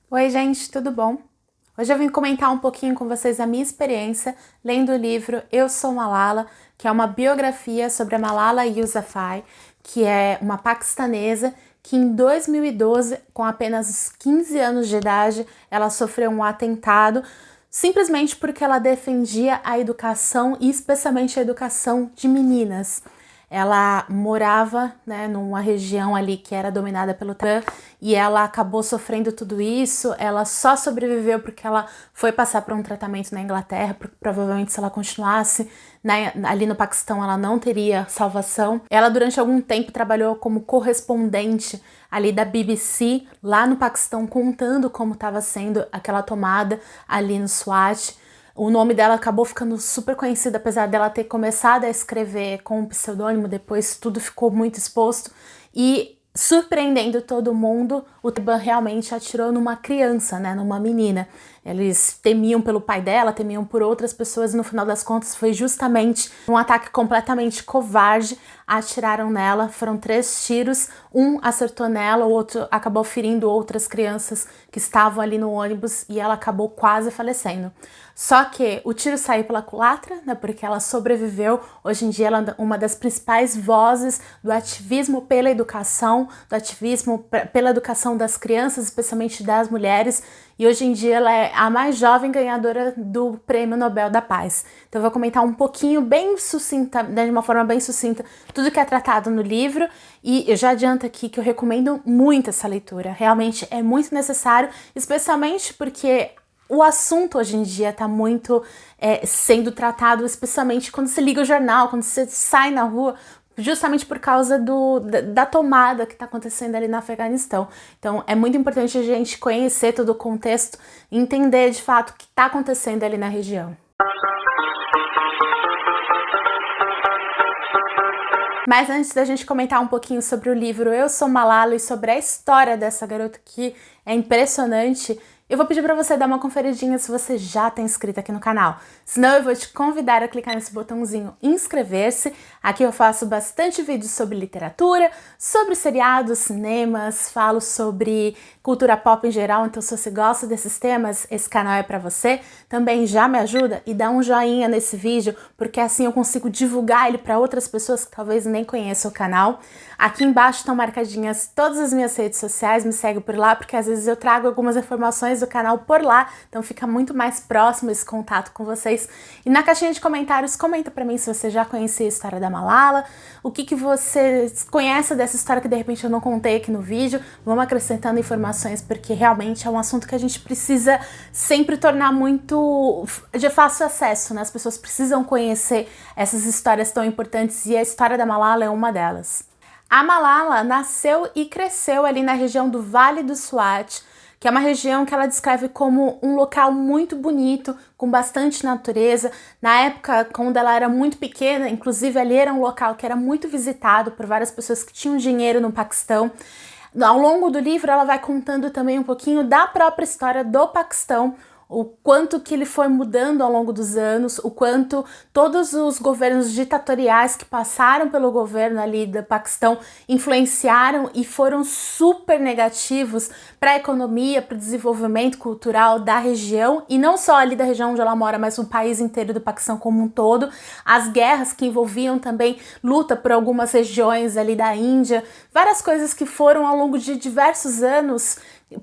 Oi, gente, tudo bom? Hoje eu vim comentar um pouquinho com vocês a minha experiência lendo o livro Eu Sou Malala, que é uma biografia sobre a Malala Yousafzai, que é uma paquistanesa que em 2012, com apenas 15 anos de idade, ela sofreu um atentado simplesmente porque ela defendia a educação e especialmente a educação de meninas. Ela morava, né, numa região ali que era dominada pelo Talibã e ela acabou sofrendo tudo isso. Ela só sobreviveu porque ela foi passar por um tratamento na Inglaterra, porque provavelmente se ela continuasse ali no Paquistão ela não teria salvação. Ela durante algum tempo trabalhou como correspondente ali da BBC lá no Paquistão, contando como estava sendo aquela tomada ali no Swat. O nome dela acabou ficando super conhecido, apesar dela ter começado a escrever com um pseudônimo, depois tudo ficou muito exposto. E, surpreendendo todo mundo, o Talibã realmente atirou numa criança, né, numa menina. Eles temiam pelo pai dela, temiam por outras pessoas e no final das contas foi justamente um ataque completamente covarde. Atiraram nela, foram 3 tiros, um acertou nela, o outro acabou ferindo outras crianças que estavam ali no ônibus e ela acabou quase falecendo. Só que o tiro saiu pela culatra, né, porque ela sobreviveu. Hoje em dia ela é uma das principais vozes do ativismo pela educação, do ativismo pela educação das crianças, especialmente das mulheres. E hoje em dia ela é a mais jovem ganhadora do Prêmio Nobel da Paz. Então eu vou comentar um pouquinho bem sucinta, de uma forma bem sucinta, tudo que é tratado no livro. E eu já adianto aqui que eu recomendo muito essa leitura. Realmente é muito necessário, especialmente porque o assunto hoje em dia está muito sendo tratado, especialmente quando você liga o jornal, quando você sai na rua, justamente por causa da tomada que está acontecendo ali no Afeganistão. Então é muito importante a gente conhecer todo o contexto e entender de fato o que está acontecendo ali na região. Mas antes da gente comentar um pouquinho sobre o livro Eu Sou Malala e sobre a história dessa garota que é impressionante, eu vou pedir para você dar uma conferidinha se você já está inscrito aqui no canal. Senão eu vou te convidar a clicar nesse botãozinho inscrever-se. Aqui eu faço bastante vídeos sobre literatura, sobre seriados, cinemas, falo sobre cultura pop em geral, então se você gosta desses temas, esse canal é para você. Também já me ajuda e dá um joinha nesse vídeo, porque assim eu consigo divulgar ele para outras pessoas que talvez nem conheçam o canal. Aqui embaixo estão marcadinhas todas as minhas redes sociais, me segue por lá, porque às vezes eu trago algumas informações do canal por lá, então fica muito mais próximo esse contato com vocês. E na caixinha de comentários, comenta pra mim se você já conhecia a história da Malala, o que você conhece dessa história que de repente eu não contei aqui no vídeo. Vamos acrescentando informações, porque realmente é um assunto que a gente precisa sempre tornar muito de fácil acesso, né? As pessoas precisam conhecer essas histórias tão importantes e a história da Malala é uma delas. A Malala nasceu e cresceu ali na região do Vale do Swat, que é uma região que ela descreve como um local muito bonito, com bastante natureza. Na época, quando ela era muito pequena, inclusive ali era um local que era muito visitado por várias pessoas que tinham dinheiro no Paquistão. Ao longo do livro, ela vai contando também um pouquinho da própria história do Paquistão, o quanto que ele foi mudando ao longo dos anos, o quanto todos os governos ditatoriais que passaram pelo governo ali do Paquistão influenciaram e foram super negativos para a economia, para o desenvolvimento cultural da região, e não só ali da região onde ela mora, mas o país inteiro do Paquistão como um todo. As guerras que envolviam também luta por algumas regiões ali da Índia, várias coisas que foram ao longo de diversos anos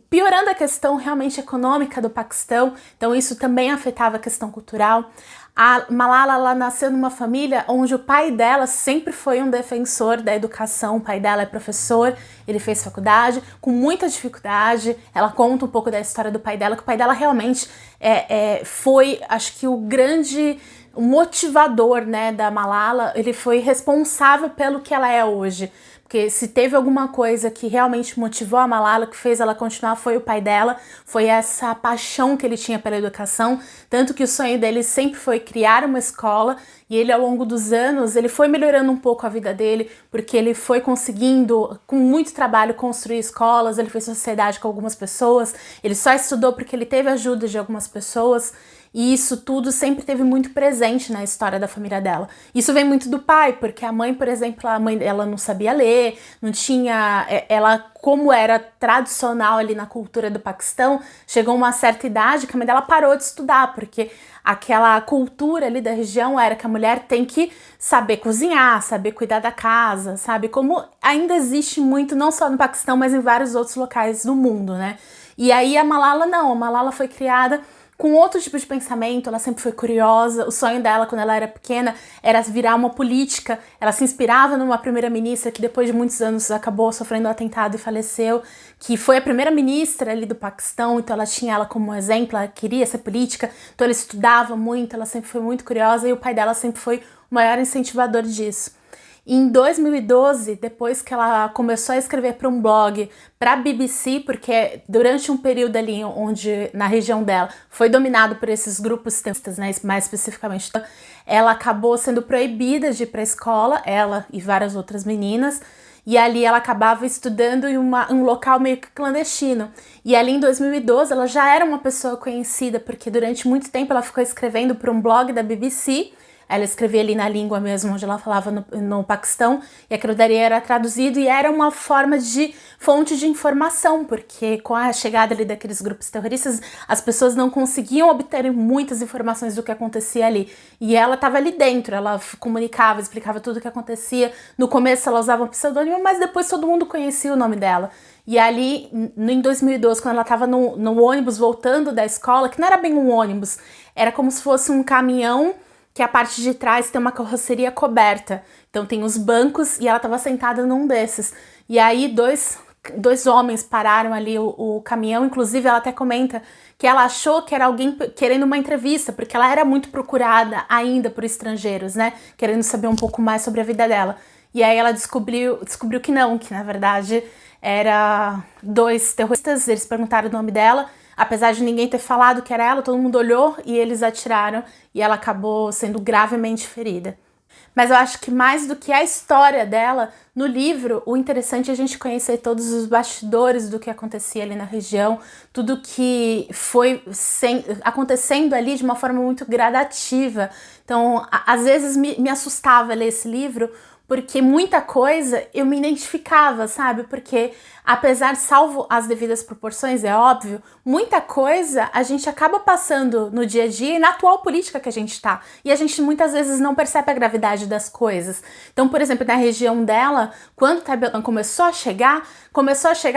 piorando a questão realmente econômica do Paquistão, então isso também afetava a questão cultural. A Malala, ela nasceu numa família onde o pai dela sempre foi um defensor da educação. O pai dela é professor, ele fez faculdade, com muita dificuldade. Ela conta um pouco da história do pai dela, que o pai dela realmente foi, acho que o grande motivador, né, da Malala. Ele foi responsável pelo que ela é hoje. Porque se teve alguma coisa que realmente motivou a Malala, que fez ela continuar, foi o pai dela, foi essa paixão que ele tinha pela educação, tanto que o sonho dele sempre foi criar uma escola, e ele ao longo dos anos, ele foi melhorando um pouco a vida dele, porque ele foi conseguindo, com muito trabalho, construir escolas, ele fez sociedade com algumas pessoas, ele só estudou porque ele teve ajuda de algumas pessoas. e isso tudo sempre teve muito presente na história da família dela. Isso vem muito do pai, porque a mãe, por exemplo, a mãe dela não sabia ler, não tinha... Ela, como era tradicional ali na cultura do Paquistão, chegou uma certa idade que a mãe dela parou de estudar, porque aquela cultura ali da região era que a mulher tem que saber cozinhar, saber cuidar da casa, sabe? Como ainda existe muito, não só no Paquistão, mas em vários outros locais do mundo, né? E aí a Malala não, a Malala foi criada com outro tipo de pensamento, ela sempre foi curiosa, o sonho dela quando ela era pequena era virar uma política, ela se inspirava numa primeira-ministra que depois de muitos anos acabou sofrendo um atentado e faleceu, que foi a primeira-ministra ali do Paquistão, então ela tinha ela como exemplo, ela queria ser política, então ela estudava muito, ela sempre foi muito curiosa e o pai dela sempre foi o maior incentivador disso. Em 2012, depois que ela começou a escrever para um blog, para a BBC, porque durante um período ali onde na região dela foi dominado por esses grupos terroristas, né, mais especificamente, ela acabou sendo proibida de ir para a escola, ela e várias outras meninas, e ali ela acabava estudando em um local meio que clandestino. E ali em 2012 ela já era uma pessoa conhecida, porque durante muito tempo ela ficou escrevendo para um blog da BBC. Ela escrevia ali na língua mesmo, onde ela falava no Paquistão, e aquilo dali era traduzido e era uma forma de fonte de informação, porque com a chegada ali daqueles grupos terroristas, as pessoas não conseguiam obter muitas informações do que acontecia ali. E ela estava ali dentro, ela comunicava, explicava tudo o que acontecia. No começo ela usava um pseudônimo, mas depois todo mundo conhecia o nome dela. E ali, em 2012, quando ela estava no ônibus voltando da escola, que não era bem um ônibus, era como se fosse um caminhão, que a parte de trás tem uma carroceria coberta. Então tem os bancos e ela estava sentada num desses. E aí dois homens pararam ali o caminhão, inclusive ela até comenta que ela achou que era alguém querendo uma entrevista, porque ela era muito procurada ainda por estrangeiros, né? Querendo saber um pouco mais sobre a vida dela. E aí ela descobriu que não, que na verdade era dois terroristas, eles perguntaram o nome dela. Apesar de ninguém ter falado que era ela, todo mundo olhou e eles atiraram e ela acabou sendo gravemente ferida. Mas eu acho que mais do que a história dela, no livro, o interessante é a gente conhecer todos os bastidores do que acontecia ali na região, tudo que foi acontecendo ali de uma forma muito gradativa. Então, às vezes me assustava ler esse livro, porque muita coisa eu me identificava, sabe? Porque apesar, salvo as devidas proporções, é óbvio, muita coisa a gente acaba passando no dia a dia e na atual política que a gente tá. E a gente muitas vezes não percebe a gravidade das coisas. Então, por exemplo, na região dela, quando o Talibã começou a chegar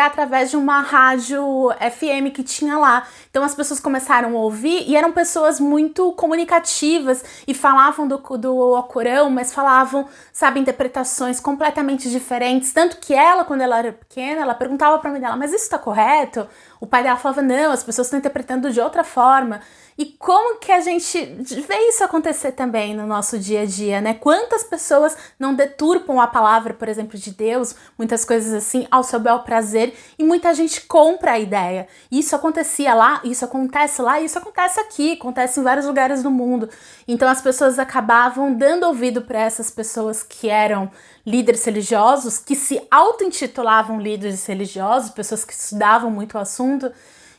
através de uma rádio FM que tinha lá. Então as pessoas começaram a ouvir e eram pessoas muito comunicativas e falavam do Alcorão, mas falavam, sabe, interpretações completamente diferentes. Tanto que ela, quando ela era pequena, ela perguntava pra mãe dela, mas isso tá correto? O pai dela falava, não, as pessoas estão interpretando de outra forma. E como que a gente vê isso acontecer também no nosso dia a dia, né? Quantas pessoas não deturpam a palavra, por exemplo, de Deus, muitas coisas assim, ao seu bel prazer, e muita gente compra a ideia. Isso acontecia lá, isso acontece lá, isso acontece aqui, acontece em vários lugares do mundo. Então as pessoas acabavam dando ouvido para essas pessoas que eram líderes religiosos, que se auto-intitulavam líderes religiosos, pessoas que estudavam muito o assunto,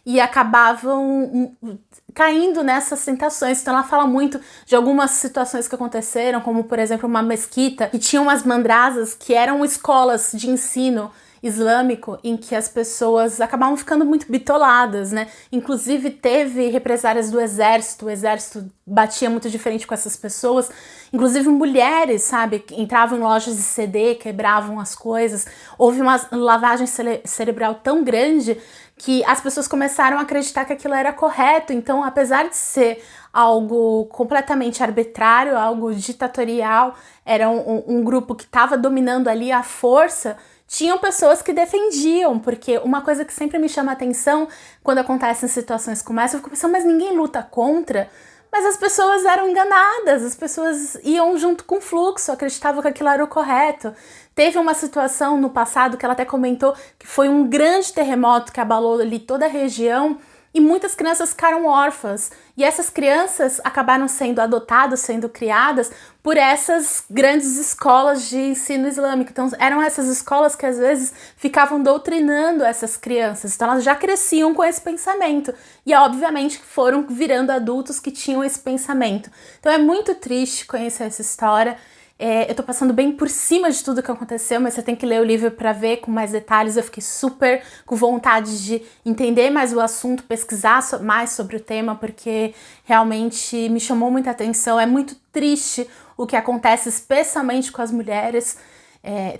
e acabavam caindo nessas tentações. Então ela fala muito de algumas situações que aconteceram, como por exemplo uma mesquita que tinha umas mandrasas que eram escolas de ensino islâmico em que as pessoas acabavam ficando muito bitoladas, né? Inclusive teve represárias do exército, o exército batia muito diferente com essas pessoas, inclusive mulheres, sabe? Entravam em lojas de CD, quebravam as coisas, houve uma lavagem cerebral tão grande que as pessoas começaram a acreditar que aquilo era correto. Então, apesar de ser algo completamente arbitrário, algo ditatorial, era um grupo que estava dominando ali à força, tinham pessoas que defendiam, porque uma coisa que sempre me chama a atenção quando acontecem situações como essa, eu fico pensando, mas ninguém luta contra? Mas as pessoas eram enganadas, as pessoas iam junto com o fluxo, acreditavam que aquilo era o correto. Teve uma situação no passado que ela até comentou que foi um grande terremoto que abalou ali toda a região, e muitas crianças ficaram órfãs. E essas crianças acabaram sendo adotadas, sendo criadas por essas grandes escolas de ensino islâmico. Então eram essas escolas que às vezes ficavam doutrinando essas crianças. Então elas já cresciam com esse pensamento. E obviamente foram virando adultos que tinham esse pensamento. Então é muito triste conhecer essa história. Eu tô passando bem por cima de tudo que aconteceu, mas você tem que ler o livro para ver com mais detalhes. Eu fiquei super com vontade de entender mais o assunto, pesquisar mais sobre o tema, porque realmente me chamou muita atenção. É muito triste o que acontece, especialmente com as mulheres.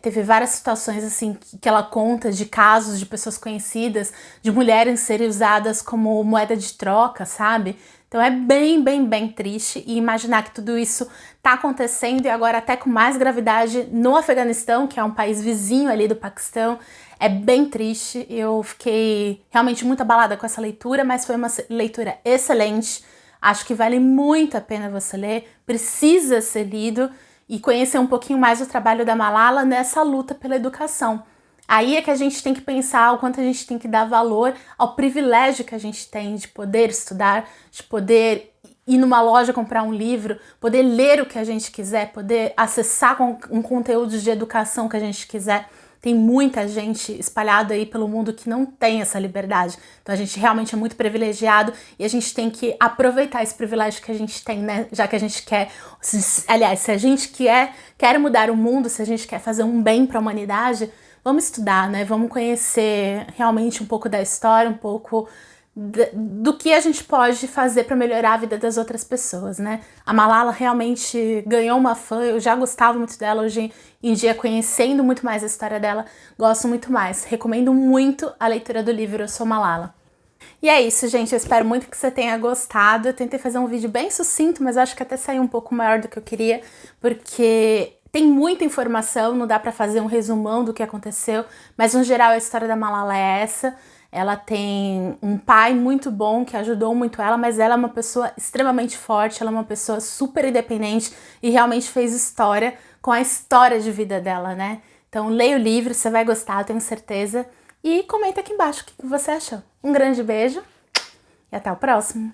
Teve várias situações assim que ela conta de casos de pessoas conhecidas, de mulheres serem usadas como moeda de troca, sabe? Então é bem triste, e imaginar que tudo isso tá acontecendo e agora até com mais gravidade no Afeganistão, que é um país vizinho ali do Paquistão, é bem triste. Eu fiquei realmente muito abalada com essa leitura, mas foi uma leitura excelente. Acho que vale muito a pena você ler, precisa ser lido e conhecer um pouquinho mais o trabalho da Malala nessa luta pela educação. Aí é que a gente tem que pensar o quanto a gente tem que dar valor ao privilégio que a gente tem de poder estudar, de poder ir numa loja comprar um livro, poder ler o que a gente quiser, poder acessar um conteúdo de educação que a gente quiser. Tem muita gente espalhada aí pelo mundo que não tem essa liberdade. Então a gente realmente é muito privilegiado e a gente tem que aproveitar esse privilégio que a gente tem, né? Já que a gente quer, aliás, se a gente quer mudar o mundo, se a gente quer fazer um bem para a humanidade, vamos estudar, né? Vamos conhecer realmente um pouco da história, um pouco do que a gente pode fazer para melhorar a vida das outras pessoas, né? A Malala realmente ganhou uma fã, eu já gostava muito dela, hoje em dia, conhecendo muito mais a história dela, gosto muito mais. Recomendo muito a leitura do livro Eu Sou Malala. E é isso, gente, eu espero muito que você tenha gostado. Eu tentei fazer um vídeo bem sucinto, mas acho que até saiu um pouco maior do que eu queria, porque tem muita informação, não dá pra fazer um resumão do que aconteceu, mas no geral a história da Malala é essa. Ela tem um pai muito bom que ajudou muito ela, mas ela é uma pessoa extremamente forte, ela é uma pessoa super independente e realmente fez história com a história de vida dela, né? Então leia o livro, você vai gostar, eu tenho certeza. E comenta aqui embaixo o que você achou. Um grande beijo e até o próximo!